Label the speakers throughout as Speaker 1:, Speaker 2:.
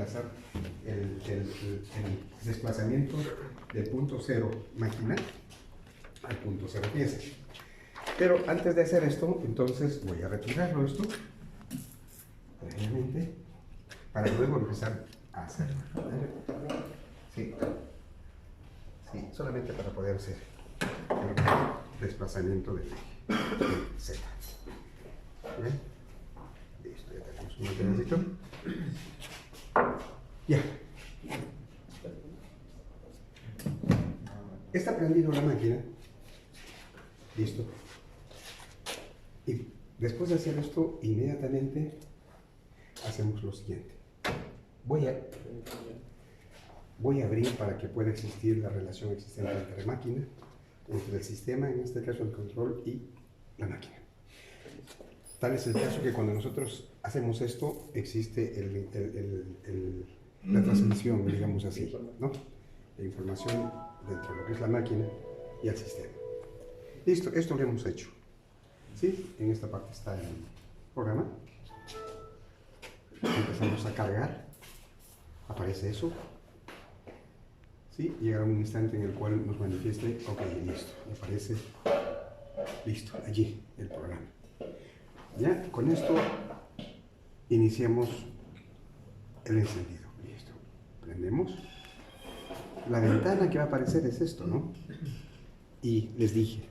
Speaker 1: reemplazar el desplazamiento del punto 0 máquina al punto 0 pieza. Pero antes de hacer esto, entonces voy a retirarlo esto, previamente, para luego empezar a hacerlo. Sí. Sí, solamente para poder hacer el desplazamiento del Z. ¿Bien? Listo, ya tenemos un pedacito. Ya. Está prendido la máquina. Listo. Y después de hacer esto, inmediatamente hacemos lo siguiente. Voy a abrir para que pueda existir la relación existente entre máquina, entre el sistema, en este caso el control, y la máquina. Tal es el caso que cuando nosotros hacemos esto, existe la transmisión, digamos así, ¿no? La información dentro de lo que es la máquina y el sistema. Listo, esto lo hemos hecho. ¿Sí? En esta parte está el programa. Empezamos a cargar. Aparece eso. ¿Sí? Llegará un instante en el cual nos manifieste, ok, listo. Y aparece, listo, allí el programa. Ya, con esto iniciamos el encendido. Listo. Prendemos. La ventana que va a aparecer es esto, ¿no? Y les dije,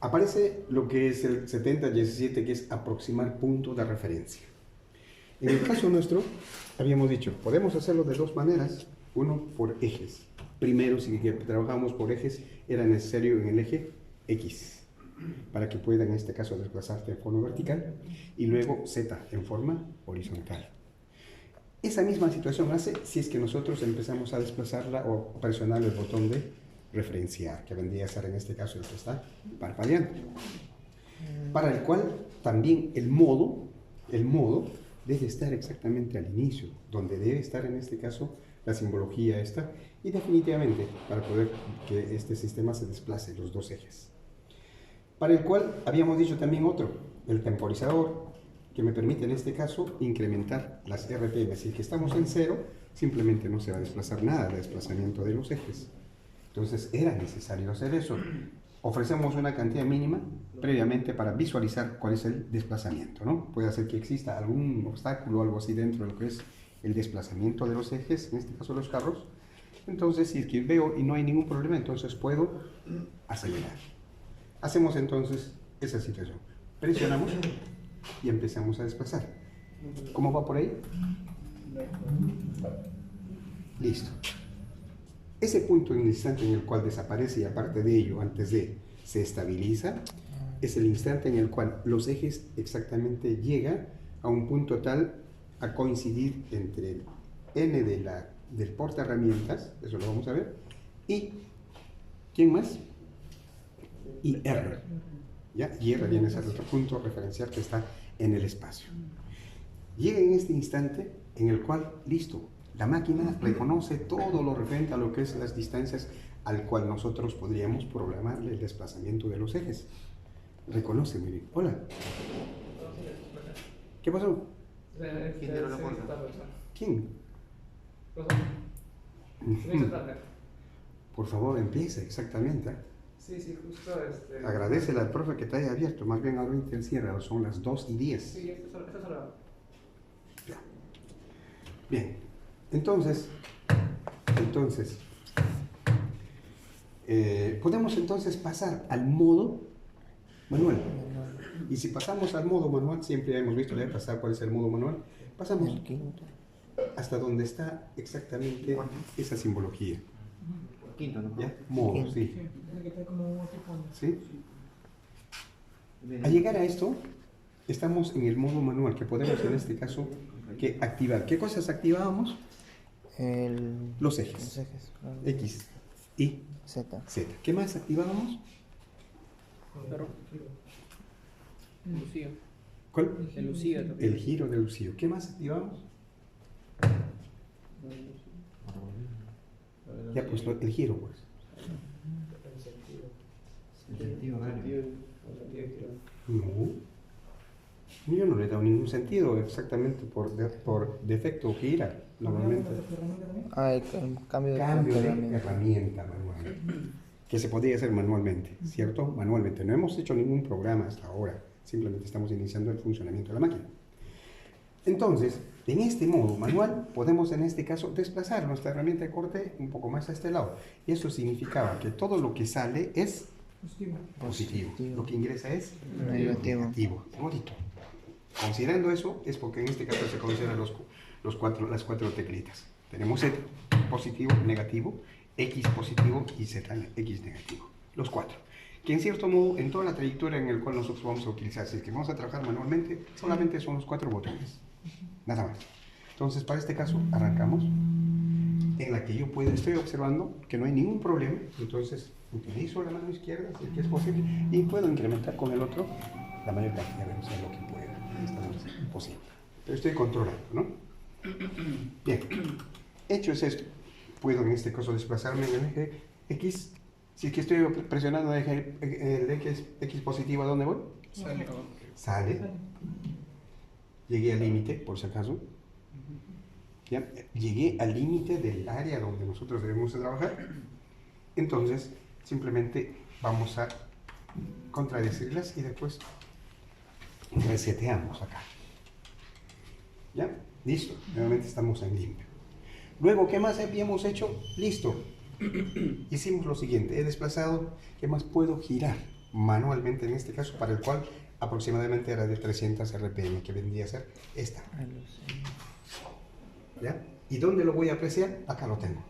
Speaker 1: aparece lo que es el 7017, que es aproximar punto de referencia. En el caso nuestro, habíamos dicho, podemos hacerlo de dos maneras. Uno, por ejes. Primero, si trabajamos por ejes, era necesario en el eje X, para que pueda en este caso desplazarte en forma vertical, y luego Z en forma horizontal. Esa misma situación hace si es que nosotros empezamos a desplazarla o presionar el botón de referenciar, que vendría a ser en este caso el que está parpadeando. Para el cual también el modo debe estar exactamente al inicio, donde debe estar en este caso la simbología esta, y definitivamente para poder que este sistema se desplace los dos ejes. Para el cual habíamos dicho también otro, el temporizador, que me permite en este caso incrementar las RPM. Si que estamos en 0, simplemente no se va a desplazar nada de desplazamiento de los ejes. Entonces era necesario hacer eso. Ofrecemos una cantidad mínima previamente para visualizar cuál es el desplazamiento, ¿no? Puede ser que exista algún obstáculo o algo así dentro de lo que es el desplazamiento de los ejes, en este caso los carros. Entonces, si es que veo y no hay ningún problema, entonces puedo acelerar. Hacemos entonces esa situación. Presionamos y empezamos a desplazar. ¿Cómo va por ahí? Listo. Ese punto en el instante en el cual desaparece y aparte de ello, antes de se estabiliza, es el instante en el cual los ejes exactamente llegan a un punto tal a coincidir entre el N del porta herramientas, eso lo vamos a ver, y ¿quién más? Y R. ¿Ya? Y R viene a ser otro punto referencial que está en el espacio. Llega en este instante en el cual, listo, la máquina reconoce todo lo referente a lo que es las distancias al cual nosotros podríamos programarle el desplazamiento de los ejes. Reconoce muy bien. Hola. ¿Qué pasó?
Speaker 2: ¿Quién tiró la puerta?
Speaker 1: ¿Quién? Por favor, empieza, exactamente.
Speaker 2: Sí, justo
Speaker 1: Agradecele al profe que te haya abierto, más bien ahorita el cierre, son las 2:10.
Speaker 2: Sí, esto solo.
Speaker 1: Ya. Bien, entonces, podemos entonces pasar al modo manual. Y si pasamos al modo manual, siempre hemos visto la vez pasada cuál es el modo manual, pasamos hasta donde está exactamente esa simbología.
Speaker 3: Quinto, ¿no?
Speaker 1: ¿Ya? Modo, sí. ¿Sí?
Speaker 3: Bien.
Speaker 1: Al llegar a esto, estamos en el modo manual, que podemos en este caso que activar. ¿Qué cosas activábamos? Los ejes.
Speaker 4: Claro.
Speaker 1: X, Y,
Speaker 4: Z.
Speaker 1: Z. ¿Qué más activábamos?
Speaker 2: Lucía.
Speaker 1: ¿Cuál?
Speaker 2: El Lucía también.
Speaker 1: El giro de Lucío. ¿Qué más activábamos? Ya, pues el giro, pues.
Speaker 3: El sentido horario.
Speaker 1: No. Yo no le he dado ningún sentido, exactamente por defecto gira, normalmente.
Speaker 3: Ah, el cambio de
Speaker 1: Cambio de
Speaker 3: herramienta.
Speaker 1: herramienta manualmente, que se podría hacer manualmente, ¿cierto? Manualmente. No hemos hecho ningún programa hasta ahora, simplemente estamos iniciando el funcionamiento de la máquina. Entonces, en este modo manual, podemos en este caso desplazar nuestra herramienta de corte un poco más a este lado. Y eso significaba que todo lo que sale es positivo. Lo que ingresa es negativo. Bonito. Considerando eso, es porque en este caso se consideran las cuatro teclitas. Tenemos Z positivo, negativo, X positivo y Z X negativo. Los cuatro. Que en cierto modo, en toda la trayectoria en la cual nosotros vamos a utilizar, si es que vamos a trabajar manualmente, solamente son los cuatro botones. Nada más. Entonces, para este caso, arrancamos. En la que yo estoy observando que no hay ningún problema. Entonces, utilizo la mano izquierda, si es que es posible, y puedo incrementar con el otro la mayor cantidad de velocidad lo que pueda. Esto es posible. Pero estoy controlando, ¿no? Bien. Hecho es esto. Puedo en este caso desplazarme en el eje X. Si es que estoy presionando el eje X positivo, ¿a dónde voy? Sale. Llegué al límite, por si acaso. ¿Ya? Llegué al límite del área donde nosotros debemos de trabajar. Entonces, simplemente vamos a contradecirlas y después reseteamos acá. ¿Ya? Listo. Nuevamente estamos en limpio. Luego, ¿qué más habíamos hecho? Listo. Hicimos lo siguiente. He desplazado. ¿Qué más puedo girar? Manualmente en este caso, para el cual aproximadamente era de 300 RPM, que vendría a ser esta. ¿Ya? ¿Y dónde lo voy a apreciar? Acá lo tengo.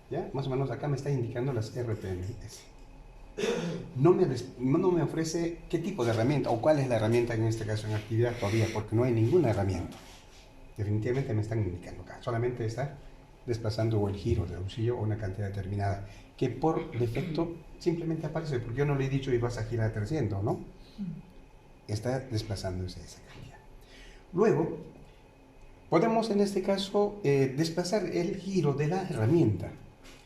Speaker 1: ¿Ya? Más o menos acá me está indicando las RPM. No me ofrece qué tipo de herramienta o cuál es la herramienta en este caso en actividad todavía, porque no hay ninguna herramienta. Definitivamente me están indicando acá. Solamente está desplazando o el giro del bolsillo o una cantidad determinada, que por defecto simplemente aparece, porque yo no le he dicho y vas a girar 300, ¿no? Está desplazándose esa cantidad. Luego, podemos en este caso desplazar el giro de la herramienta.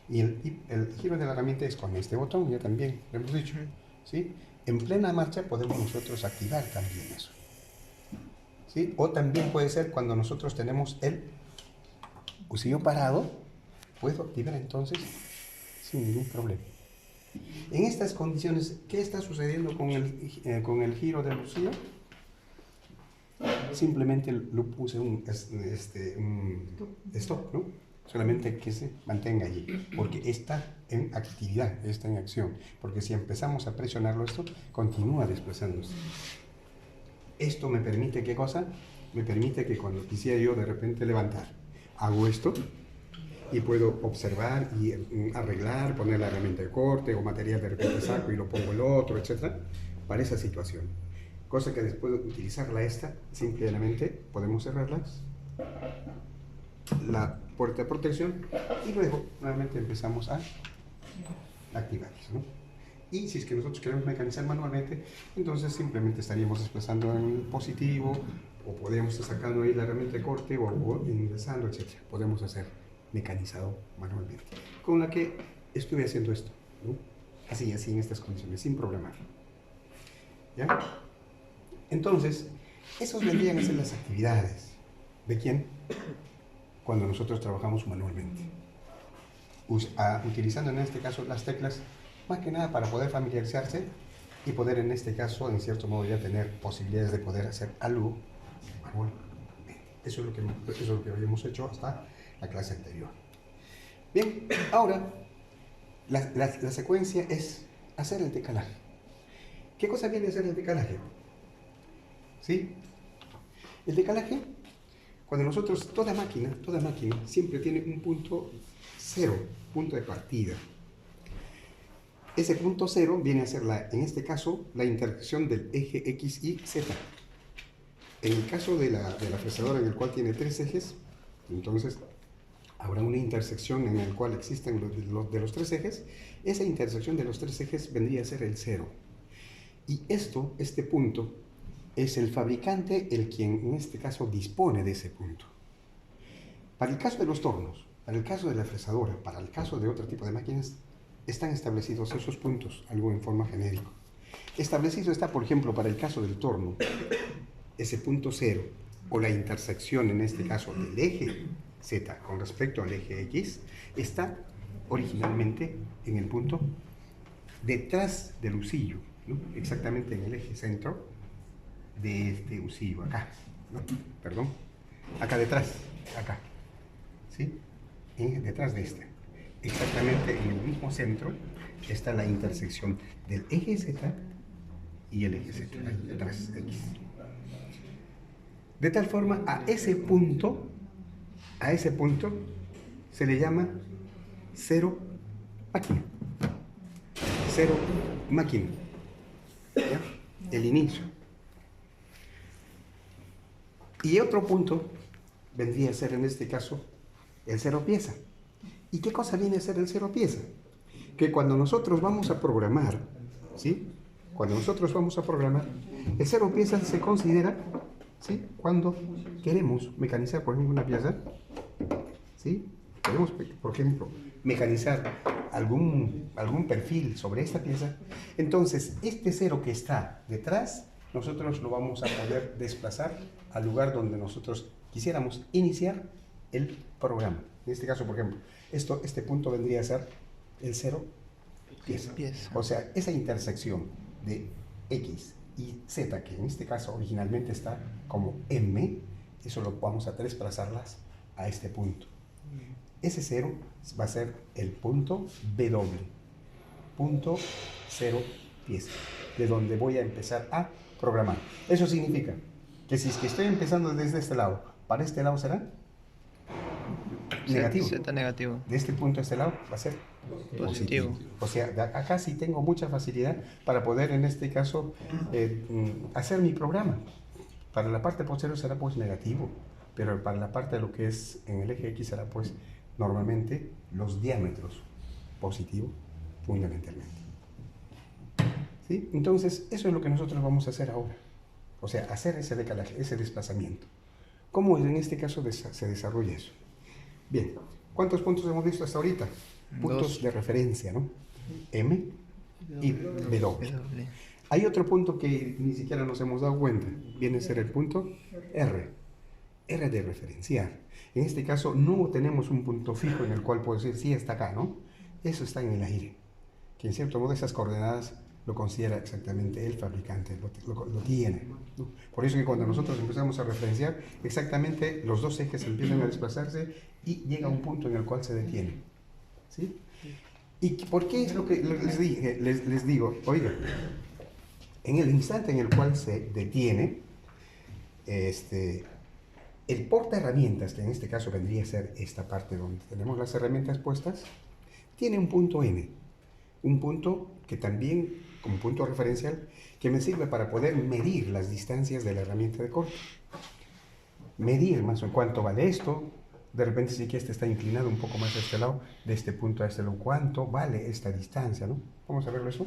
Speaker 1: Y el giro de la herramienta es con este botón, ya también lo hemos dicho. ¿Sí? En plena marcha podemos nosotros activar también eso. ¿Sí? O también puede ser cuando nosotros tenemos el bolsillo parado, puedo activar entonces sin ningún problema. En estas condiciones, ¿qué está sucediendo con el giro del bolsillo? Simplemente lo puse un stop, ¿no? Solamente que se mantenga allí, porque está en actividad, está en acción, porque si empezamos a presionarlo esto, continúa desplazándose. Esto me permite, ¿qué cosa? Me permite que cuando quisiera yo de repente levantar, hago esto y puedo observar y arreglar, poner la herramienta de corte o material de repente saco y lo pongo el otro, etc. Para esa situación. Cosa que después de utilizarla simplemente podemos cerrarlas, la puerta de protección y luego nuevamente empezamos a activarlas, ¿no? Y si es que nosotros queremos mecanizar manualmente, entonces simplemente estaríamos desplazando en el positivo o podríamos estar sacando ahí la herramienta de corte o ingresando, etc. Podemos hacer mecanizado manualmente, con la que estuve haciendo esto, ¿no? Así en estas condiciones, sin problemar. ¿Ya? Entonces, esos vendrían a ser las actividades. ¿De quién? Cuando nosotros trabajamos manualmente. Utilizando en este caso las teclas, más que nada para poder familiarizarse y poder en este caso, en cierto modo, ya tener posibilidades de poder hacer algo manualmente. Eso es lo que habíamos hecho hasta la clase anterior. Bien, ahora la secuencia es hacer el decalaje. ¿Qué cosa viene a ser el decalaje? ¿Sí? El decalaje, cuando nosotros, toda máquina siempre tiene un punto cero, punto de partida. Ese punto cero viene a ser, en este caso, la intersección del eje X, Y, Z. En el caso de la fresadora en el cual tiene 3 ejes, entonces habrá una intersección en la cual existen de los 3 ejes. Esa intersección de los 3 ejes vendría a ser el cero. Y este punto, es el fabricante el quien en este caso dispone de ese punto. Para el caso de los tornos, para el caso de la fresadora, para el caso de otro tipo de máquinas, están establecidos esos puntos, algo en forma genérica. Establecido está, por ejemplo, para el caso del torno, ese punto cero, o la intersección, en este caso, del eje Z con respecto al eje X, está originalmente en el punto detrás del husillo, ¿no? Exactamente en el eje centro de este husillo, acá, ¿no? Perdón, acá detrás, acá, ¿sí? Detrás de este. Exactamente en el mismo centro está la intersección del eje Z y el eje Z, ahí detrás, X. De tal forma, a ese punto se le llama cero máquina. Cero máquina. ¿Ya? El inicio. Y otro punto vendría a ser en este caso el cero pieza. ¿Y qué cosa viene a ser el cero pieza? Que cuando nosotros vamos a programar, ¿sí? Cuando nosotros vamos a programar, el cero pieza se considera, ¿sí? Cuando queremos mecanizar, por ejemplo, una pieza, ¿sí? Queremos, por ejemplo, mecanizar algún perfil sobre esta pieza, entonces este cero que está detrás, nosotros lo vamos a poder desplazar al lugar donde nosotros quisiéramos iniciar el programa. En este caso, por ejemplo, este punto vendría a ser el cero pieza. O sea, esa intersección de X y Z, que en este caso originalmente está como M, eso lo vamos a desplazarlas a este punto. Ese cero va a ser el punto W, punto cero pieza, de donde voy a empezar a programar. Eso significa que si es que estoy empezando desde este lado, para este lado será negativo.
Speaker 3: Z negativo.
Speaker 1: De este punto a este lado va a ser positivo. O sea, acá sí tengo mucha facilidad para poder, en este caso, hacer mi programa. Para la parte posterior será pues negativo, pero para la parte de lo que es en el eje X será pues normalmente los diámetros positivo fundamentalmente. ¿Sí? Entonces, eso es lo que nosotros vamos a hacer ahora. O sea, hacer ese decalaje, ese desplazamiento. ¿Cómo en este caso se desarrolla eso? Bien, ¿cuántos puntos hemos visto hasta ahorita? Puntos de referencia, ¿no? M y W. Hay otro punto que ni siquiera nos hemos dado cuenta. Viene a ser el punto R. R de referenciar. En este caso no tenemos un punto fijo en el cual puedo decir, sí, está acá, ¿no? Eso está en el aire. Que en cierto modo esas coordenadas lo considera exactamente el fabricante, lo tiene, ¿no? Por eso que cuando nosotros empezamos a referenciar, exactamente los dos ejes empiezan a desplazarse y llega un punto en el cual se detiene. ¿Sí? ¿Y por qué es lo que les digo? Oiga, en el instante en el cual se detiene, el porta herramientas, que en este caso vendría a ser esta parte donde tenemos las herramientas puestas, tiene un punto N, un punto que también, como punto referencial, que me sirve para poder medir las distancias de la herramienta de corte. Medir más o menos cuánto vale esto, de repente si que este está inclinado un poco más a este lado, de este punto a este lado, cuánto vale esta distancia, ¿no? Vamos a verlo eso.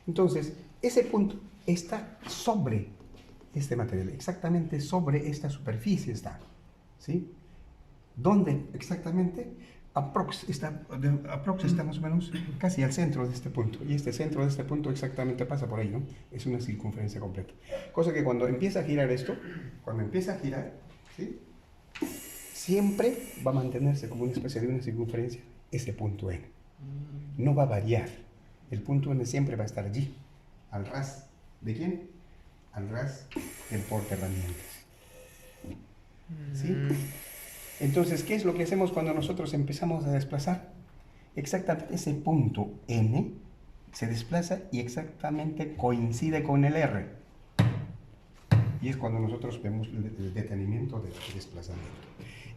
Speaker 1: Entonces, ese punto está sobre este material, exactamente sobre esta superficie está, ¿sí? ¿Dónde exactamente? Aprox está más o menos casi al centro de este punto, y este centro de este punto exactamente pasa por ahí, ¿no? Es una circunferencia completa. Cosa que cuando empieza a girar esto, ¿sí? Siempre va a mantenerse como una especie de una circunferencia ese punto N. No va a variar. El punto N siempre va a estar allí, al ras. ¿De quién? Al ras del portaherramientas. ¿Sí? Entonces, ¿qué es lo que hacemos cuando nosotros empezamos a desplazar? Exactamente ese punto N se desplaza y exactamente coincide con el R. Y es cuando nosotros vemos el detenimiento del desplazamiento.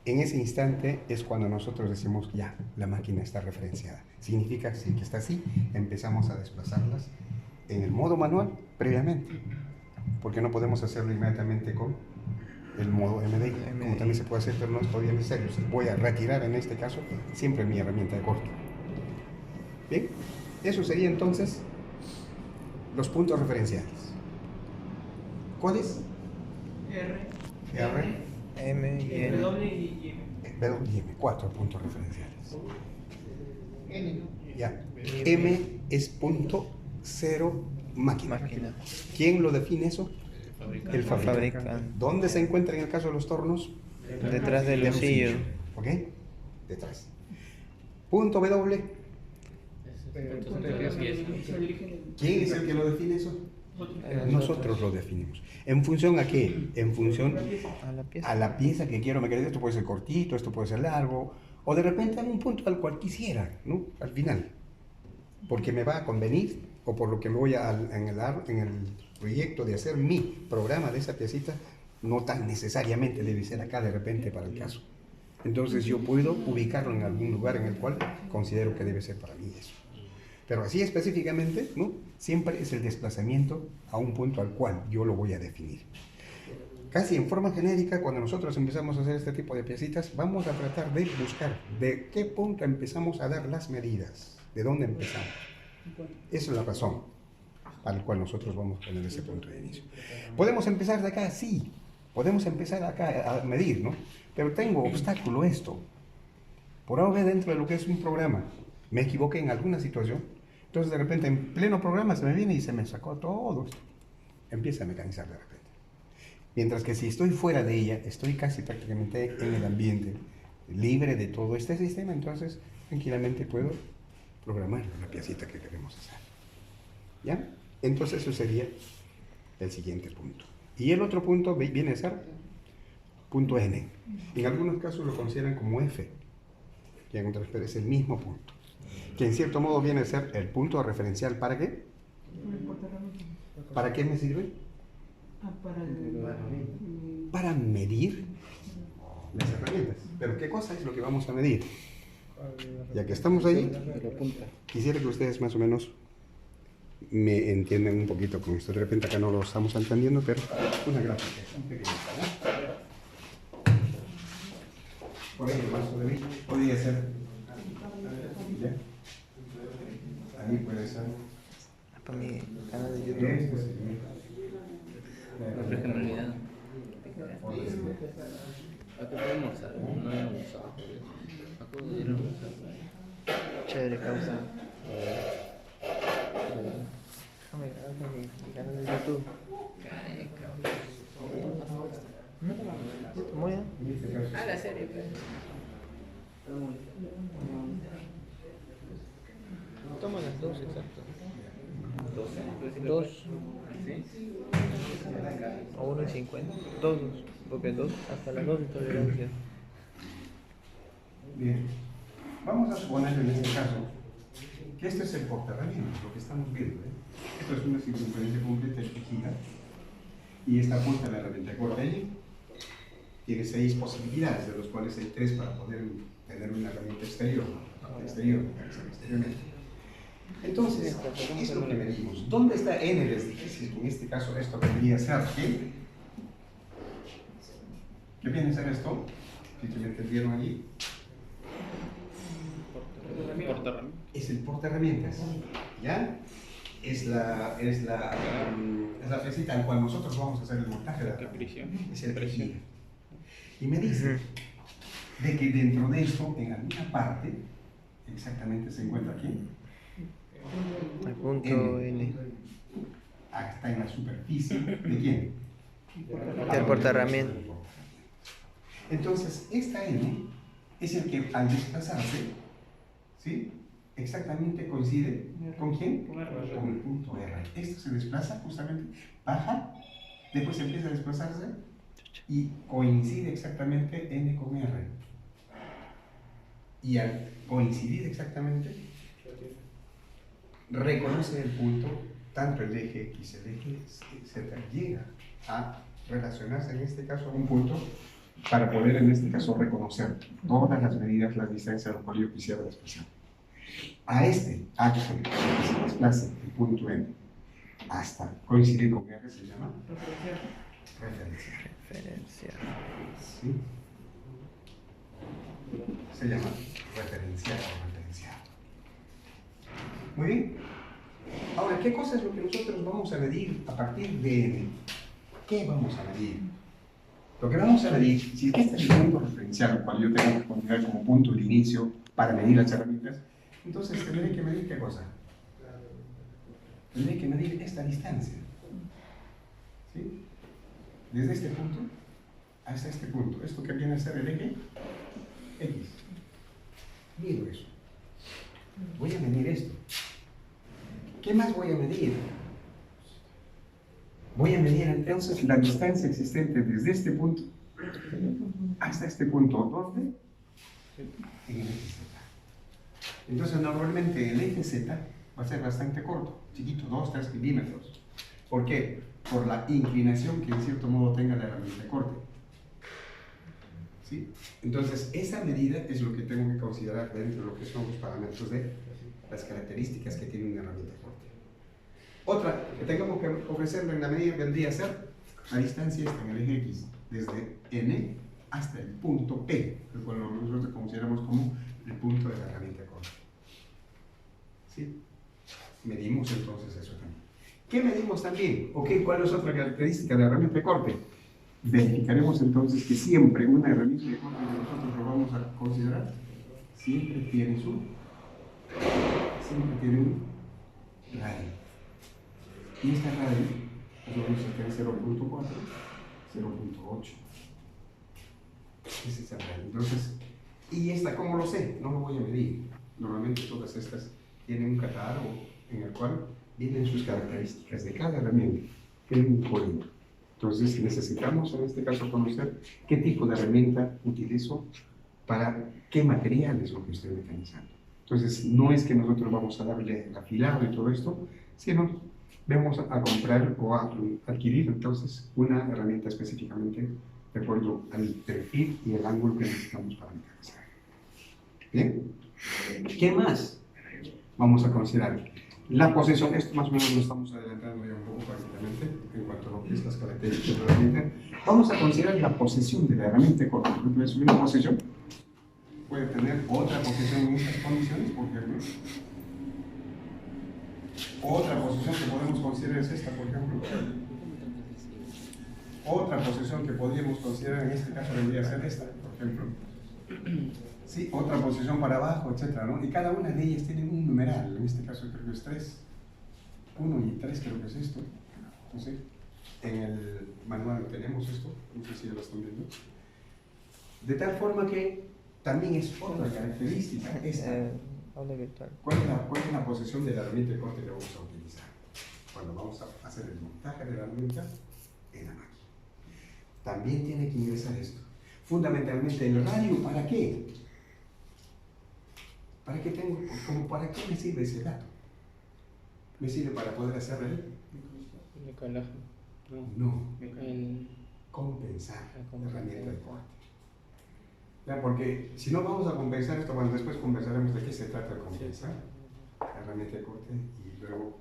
Speaker 1: En ese instante es cuando nosotros decimos ya, la máquina está referenciada. Significa que está así, empezamos a desplazarlas en el modo manual previamente, porque no podemos hacerlo inmediatamente con el modo MDI, como también se puede hacer, pero no es todavía necesario. Voy a retirar en este caso siempre mi herramienta de corte. Bien, eso sería entonces los puntos referenciales. ¿Cuáles? R,
Speaker 3: M y N.
Speaker 2: W y M.
Speaker 1: W y M, 4 puntos referenciales. Ya. M es punto 0 máquina.
Speaker 3: Máquina.
Speaker 1: ¿Quién lo define eso? El fabricante.
Speaker 3: Fabricante.
Speaker 1: ¿Dónde se encuentra en el caso de los tornos?
Speaker 3: Detrás del husillo.
Speaker 1: ¿Ok? Detrás. Punto W. ¿Quién es el que lo define eso? Nosotros lo definimos. ¿En función a qué? En función
Speaker 3: A la pieza.
Speaker 1: a la pieza que quiero meter. Esto puede ser cortito, esto puede ser largo, o de repente en un punto al cual quisiera, ¿no? Al final. Porque me va a convenir, o por lo que me voy en el proyecto de hacer mi programa de esa piecita, no tan necesariamente debe ser acá de repente para el caso. Entonces yo puedo ubicarlo en algún lugar en el cual considero que debe ser para mí eso. Pero así específicamente, ¿no? Siempre es el desplazamiento a un punto al cual yo lo voy a definir. Casi en forma genérica, cuando nosotros empezamos a hacer este tipo de piecitas, vamos a tratar de buscar de qué punto empezamos a dar las medidas, de dónde empezamos. Esa es la razón para la cual nosotros vamos a poner ese punto de inicio. ¿Podemos empezar de acá? Sí. Podemos empezar acá a medir, ¿no? Pero tengo obstáculo esto. Por ahora dentro de lo que es un programa, me equivoqué en alguna situación, entonces de repente en pleno programa se me viene y se me sacó todo esto. Empieza a mecanizar de repente. Mientras que si estoy fuera de ella, estoy casi prácticamente en el ambiente, libre de todo este sistema, entonces tranquilamente puedo programar la piecita que queremos hacer. ¿Ya? Entonces eso sería el siguiente punto. Y el otro punto viene a ser punto N. En algunos casos lo consideran como F, que en otras es el mismo punto. Que en cierto modo viene a ser el punto referencial. ¿Para qué? ¿Para qué me sirve? Para medir las herramientas. Pero ¿qué cosa es lo que vamos a medir? Ya que estamos ahí, quisiera que ustedes más o menos me entiendan un poquito con esto. De repente acá no lo estamos entendiendo, pero una gráfica, un pequeño, ¿no? Por ahí el vaso de mí podría ser. ¿Ya? Ahí puede ser.
Speaker 3: Para mi canal de YouTube.
Speaker 1: Este es
Speaker 4: No, pero es que en realidad. Acá podemos usar, no hemos usado. Acá pudieron usar.
Speaker 3: Chévere, causa. Déjame grabar mi canal de YouTube. Muy bien.
Speaker 4: Ah, la serie, pues.
Speaker 3: Toma las dos, exacto.
Speaker 4: 12,
Speaker 3: Dos.
Speaker 4: ¿sí?
Speaker 3: O 1.50. Dos, porque dos, hasta las 2 de tolerancia.
Speaker 1: Bien. Vamos a suponer en este caso que este es el portaherramientas, lo que estamos viendo. Esto es una circunferencia completa que gira y está puesta en la herramienta corta allí. Tiene 6 posibilidades, de los cuales hay 3 para poder tener una herramienta exterior. Exteriormente. Entonces, ¿qué es lo que medimos? ¿Dónde está N? Les dije, si en este caso esto vendría a ser ¿qué? ¿Qué viene a ser esto? Si me entendieron allí. Es el portaherramientas, ¿ya? Es la piecita al cual nosotros vamos a hacer el montaje de la herramienta. Es el que gira. Y me dice de que dentro de esto, en alguna parte, exactamente se encuentra aquí,
Speaker 3: El punto N.
Speaker 1: está en la superficie, ¿de quién?
Speaker 3: Del portaherramientas.
Speaker 1: Entonces, esta N es el que al desplazarse, ¿sí? Exactamente coincide ¿con quién? Con el punto R. Esto se desplaza justamente, baja, después empieza a desplazarse y coincide exactamente N con R. Y al coincidir exactamente, reconoce el punto, tanto el eje X, el eje Z, llega a relacionarse en este caso a un punto para poder en este caso reconocer todas las medidas, las distancias a lo cual yo quisiera desplazar. A este acto que se desplace el punto N hasta coincidir con R se llama referencia. ¿Sí? Se llama referencial o referenciado. Muy bien. Ahora, ¿qué cosa es lo que nosotros vamos a medir a partir de N? ¿Qué vamos a medir? Lo que vamos a medir, si es que este es el punto referencial, el cual yo tengo que considerar como punto de inicio para medir las herramientas, entonces tendré que medir ¿qué cosa? tendré que medir esta distancia. ¿Sí? Desde este punto hasta este punto. Esto que viene a ser el eje X. Mido eso. Voy a medir esto. ¿Qué más voy a medir? Voy a medir entonces la distancia existente desde este punto hasta este punto. ¿Dónde? En el eje Z. Entonces normalmente el eje Z va a ser bastante corto, chiquito, 2-3 milímetros. ¿Por qué? Por la inclinación que en cierto modo tenga la herramienta de corte. ¿Sí? Entonces esa medida es lo que tengo que considerar dentro de lo que son los parámetros de las características que tiene una herramienta de corte. Otra que tengamos que ofrecerle en la medida vendría a ser la distancia esta en el eje X, desde N hasta el punto P, el cual nosotros consideramos como el punto de la herramienta de corte. ¿Sí? Medimos entonces eso también. ¿Qué medimos también? ¿Cuál es otra característica de la herramienta de corte? Verificaremos entonces que siempre una herramienta de corte que nosotros lo vamos a considerar siempre tiene un radio. Y esta radio, pues vamos a tener 0.4, 0.8. Ese es el radio. Entonces, ¿y esta cómo lo sé? No lo voy a medir. Normalmente todas estas tienen un catálogo en el cual vienen sus características de cada herramienta, tienen un código. Entonces necesitamos en este caso conocer qué tipo de herramienta utilizo para qué material es lo que estoy mecanizando. Entonces no es que nosotros vamos a darle el afilado y todo esto, sino vamos a comprar o a adquirir entonces una herramienta específicamente de acuerdo al perfil y el ángulo que necesitamos para mecanizar. ¿Bien? ¿Qué más vamos a considerar? La posición, esto más o menos lo estamos adelantando ya un poco prácticamente en cuanto a lo que es las características de la herramienta. Vamos a considerar la posición de la herramienta corta. Por ejemplo, una posición puede tener otra posición en estas condiciones, por ejemplo. Otra posición que podemos considerar es esta, por ejemplo. Otra posición que podríamos considerar en este caso vendría a ser esta, por ejemplo. Sí, otra posición para abajo, etcétera, ¿no? Y cada una de ellas tiene un numeral, en este caso creo que es 3. 1 y 3 creo que es esto. No sé. En el manual tenemos esto, no sé si ya lo están viendo. De tal forma que también es otra característica esta. ¿Cuál es la posición de la herramienta de corte que vamos a utilizar? Cuando vamos a hacer el montaje de la herramienta en la máquina. También tiene que ingresar esto. Fundamentalmente el radio, ¿para qué? ¿Para qué tengo? ¿Para qué me sirve ese dato? ¿Me sirve para poder hacer el? No. Compensar la herramienta de corte. ¿Ya? Porque si no vamos a compensar esto, bueno, después conversaremos de qué se trata de compensar la herramienta de corte y luego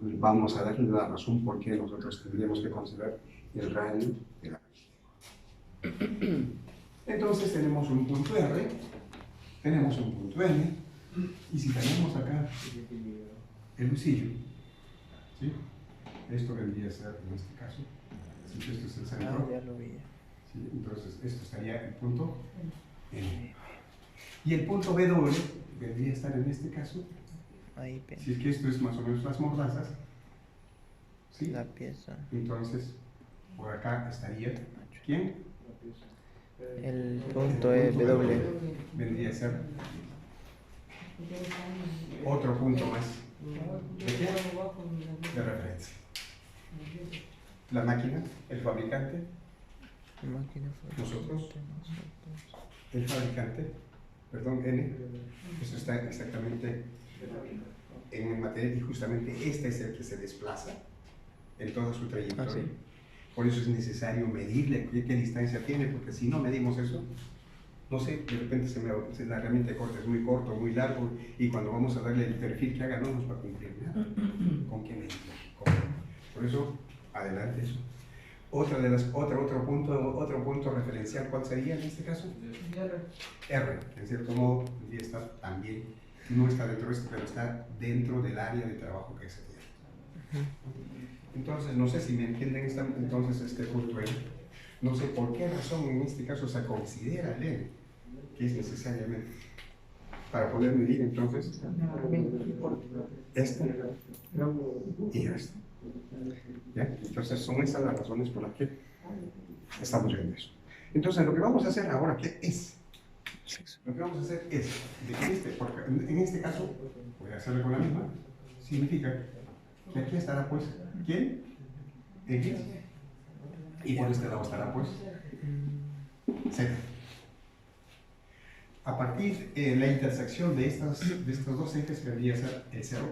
Speaker 1: vamos a darle la razón por qué nosotros tendríamos que considerar el radio de la herramienta. Entonces tenemos un punto R, tenemos un punto N, y si tenemos acá el husillo, ¿sí? Esto vendría a ser en este caso, si esto es el centro, ¿sí? Entonces esto estaría el punto N. Y el punto W vendría a estar en este caso, si es que esto es más o menos las mordazas, ¿sí?
Speaker 3: La pieza.
Speaker 1: Entonces, por acá estaría, ¿quién?
Speaker 3: El punto W.
Speaker 1: Vendría a ser otro punto más de referencia. La máquina, el fabricante, nosotros, el fabricante, perdón, N, eso está exactamente en el material y justamente este es el que se desplaza en toda su trayectoria.
Speaker 3: Sí.
Speaker 1: Por eso es necesario medirle qué distancia tiene, porque si no medimos eso, no sé, de repente la herramienta de corte es muy corto, muy largo, y cuando vamos a darle el perfil que haga no nos va a cumplir nada. ¿Con qué medirlo? Por eso, adelante eso. Otro punto referencial, ¿cuál sería en este caso? R, en cierto modo, debería estar también, no está dentro de esto, pero está dentro del área de trabajo que se tiene. Entonces, no sé si me entienden entonces este punto N. No sé por qué razón en este caso se considera el N, que es necesariamente para poder medir entonces este y este. ¿Ya? Entonces son estas las razones por las que estamos viendo eso. Entonces lo que vamos a hacer ahora, ¿qué es? Lo que vamos a hacer es, porque en este caso, voy a hacerlo con la misma, significa que aquí estará pues, ¿quién? X, y por este lado estará pues, Z. A partir de la intersección de estos dos ejes vendría a ser el 0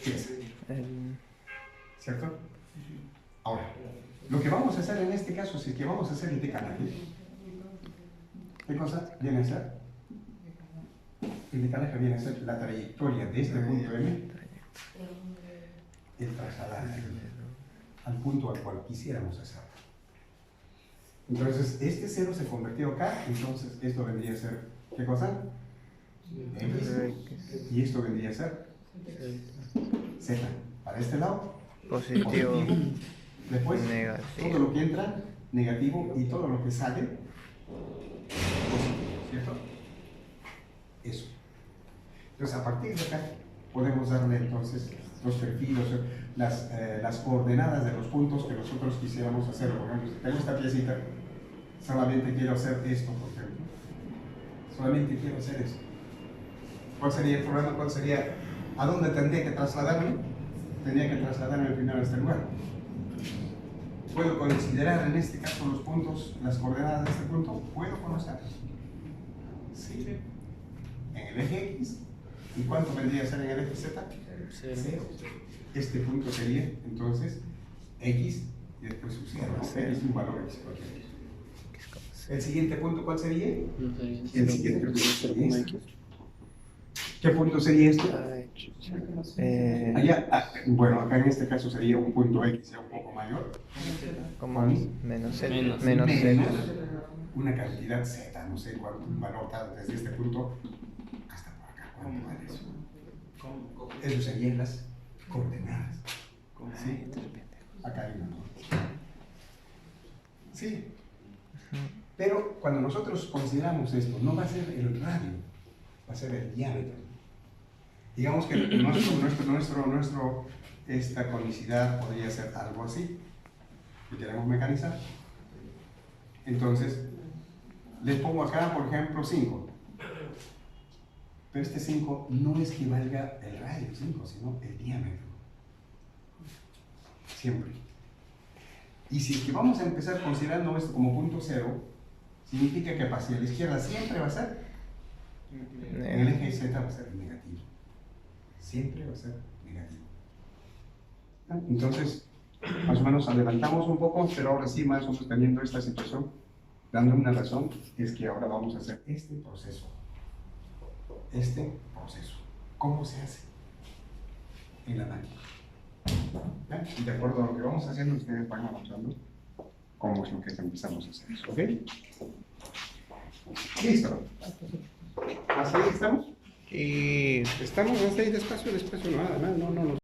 Speaker 1: y el 0. ¿Cierto? Ahora, lo que vamos a hacer en este caso, si es que vamos a hacer el decalaje, ¿qué cosa viene a ser? El decalaje viene a ser la trayectoria de este punto M, el trasladar al punto al cual quisiéramos hacerlo. Entonces, este 0 se convirtió acá, entonces esto vendría a ser, ¿qué cosa? X, y esto vendría a ser Z. Para este lado,
Speaker 3: Positivo.
Speaker 1: Después,
Speaker 3: Negativo.
Speaker 1: todo lo que entra, negativo, y todo lo que sale, positivo, ¿cierto? Eso. Entonces, a partir de acá, podemos darle entonces los perfiles, las coordenadas de los puntos que nosotros quisiéramos hacer. Por ejemplo, si tengo esta piecita, solamente quiero hacer esto, por ejemplo. Solamente quiero hacer esto. ¿Cuál sería el problema? ¿Cuál sería? ¿A dónde tendría que trasladarme? Tendría que trasladarme primero a este lugar. ¿Puedo considerar en este caso los puntos, las coordenadas de este punto? ¿Puedo conocerlos? Sí. En el eje X. ¿Y cuánto vendría a ser en el eje Z? 0. Este punto sería, entonces, X y después su 0, ¿no? X un valor X cualquier. ¿El siguiente punto cuál sería? El siguiente punto sería este. ¿Qué punto sería este? Bueno, acá en este caso sería un punto X ya un poco mayor.
Speaker 3: Como menos Z.
Speaker 4: Menos.
Speaker 3: Menos Z.
Speaker 1: Una cantidad Z, no sé cuánto, un valor tal desde este punto hasta por acá. ¿Cuánto vale eso? Eso serían las coordenadas. ¿Sí? Acá hay una. Sí. Pero cuando nosotros consideramos esto, no va a ser el radio, va a ser el diámetro. Digamos que esta conicidad podría ser algo así, que queremos mecanizar. Entonces, les pongo acá, por ejemplo, 5. Pero este 5 no es que valga el radio 5, sino el diámetro. Siempre. Y si es que vamos a empezar considerando esto como punto 0, significa que hacia la izquierda siempre va a ser, en el eje Z va a ser negativo. Siempre va a ser negativo. Entonces, más o menos adelantamos un poco, pero ahora sí, más o menos teniendo esta situación, dando una razón, es que ahora vamos a hacer este proceso. Este proceso. ¿Cómo se hace? En la máquina. ¿Ya? Y de acuerdo a lo que vamos haciendo, ustedes van avanzando cómo es lo que empezamos a hacer eso. ¿Ok? Listo. ¿Hasta ahí estamos?
Speaker 3: Y
Speaker 1: Estamos hasta ahí despacio, no, nada, no.